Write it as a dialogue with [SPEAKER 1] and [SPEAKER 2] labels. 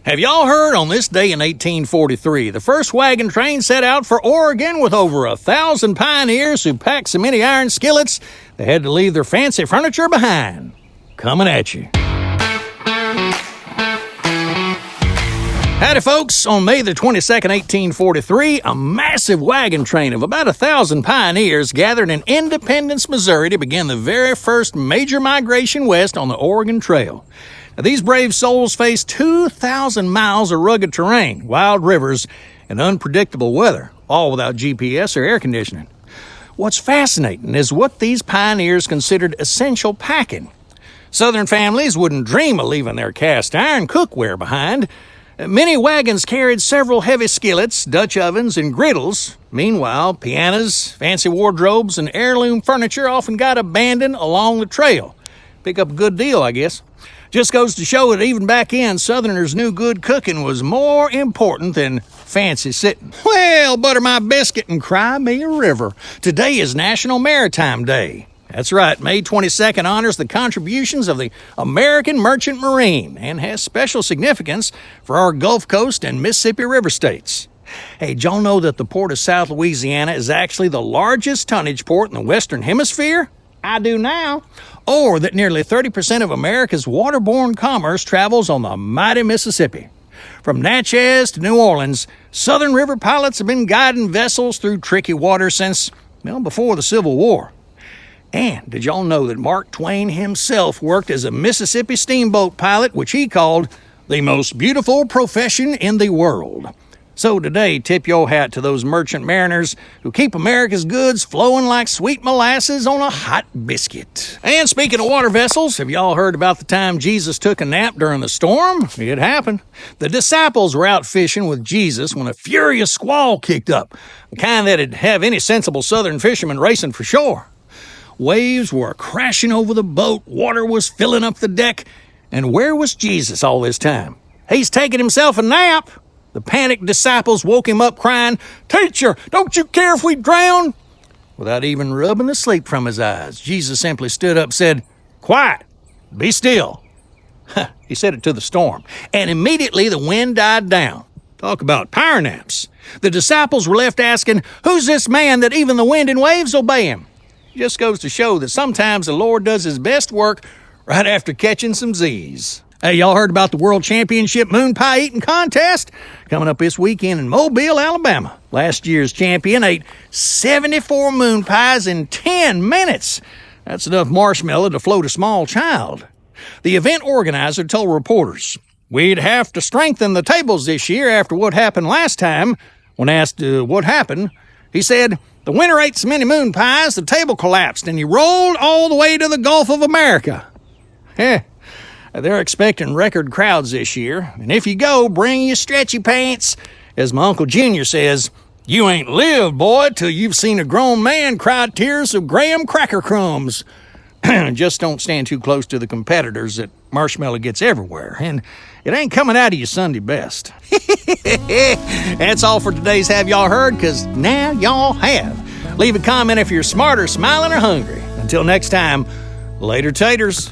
[SPEAKER 1] Have y'all heard on this day in 1843, the first wagon train set out for Oregon with over 1,000 pioneers who packed so many iron skillets they had to leave their fancy furniture behind? Coming at you. Howdy, folks. On May the 22nd, 1843, a massive wagon train of about 1,000 pioneers gathered in Independence, Missouri to begin the very first major migration west on the Oregon Trail. Now, these brave souls faced 2,000 miles of rugged terrain, wild rivers, and unpredictable weather, all without GPS or air conditioning. What's fascinating is what these pioneers considered essential packing. Southern families wouldn't dream of leaving their cast iron cookware behind. Many wagons carried several heavy skillets, Dutch ovens, and griddles. Meanwhile, pianos, fancy wardrobes, and heirloom furniture often got abandoned along the trail. Pick up a good deal, I guess. Just goes to show that even back then, Southerners knew good cooking was more important than fancy sitting. Well, butter my biscuit and cry me a river. Today is National Maritime Day. That's right, May 22nd honors the contributions of the American Merchant Marine and has special significance for our Gulf Coast and Mississippi River states. Hey, did y'all know that the port of South Louisiana is actually the largest tonnage port in the Western Hemisphere? I do now. Or that nearly 30% of America's waterborne commerce travels on the mighty Mississippi. From Natchez to New Orleans, Southern River pilots have been guiding vessels through tricky waters since, before the Civil War. And did y'all know that Mark Twain himself worked as a Mississippi steamboat pilot, which he called the most beautiful profession in the world? So today, tip your hat to those merchant mariners who keep America's goods flowing like sweet molasses on a hot biscuit. And speaking of water vessels, have y'all heard about the time Jesus took a nap during the storm? It happened. The disciples were out fishing with Jesus when a furious squall kicked up, the kind that'd have any sensible southern fisherman racing for shore. Waves were crashing over the boat, water was filling up the deck, and where was Jesus all this time? He's taking himself a nap. The panicked disciples woke him up crying, "Teacher, don't you care if we drown?" Without even rubbing the sleep from his eyes, Jesus simply stood up and said, "Quiet, be still." He said it to the storm, and immediately the wind died down. Talk about power naps. The disciples were left asking, "Who's this man that even the wind and waves obey him?" It just goes to show that sometimes the Lord does his best work right after catching some Z's. Hey, y'all heard about the World Championship Moonpie eating contest? Coming up this weekend in Mobile, Alabama. Last year's champion ate 74 moon pies in 10 minutes. That's enough marshmallow to float a small child. The event organizer told reporters, "We'd have to strengthen the tables this year after what happened last time." When asked what happened, he said, "The winner ate so many moon pies, the table collapsed and he rolled all the way to the Gulf of America." They're expecting record crowds this year, and if you go, bring your stretchy pants. As my Uncle Junior says, you ain't lived, boy, till you've seen a grown man cry tears of graham cracker crumbs. Just don't stand too close to the competitors that marshmallow gets everywhere, and it ain't coming out of your Sunday best. That's all for today's Have Y'all Heard, because now y'all have. Leave a comment if you're smart or smiling or hungry. Until next time, later, taters.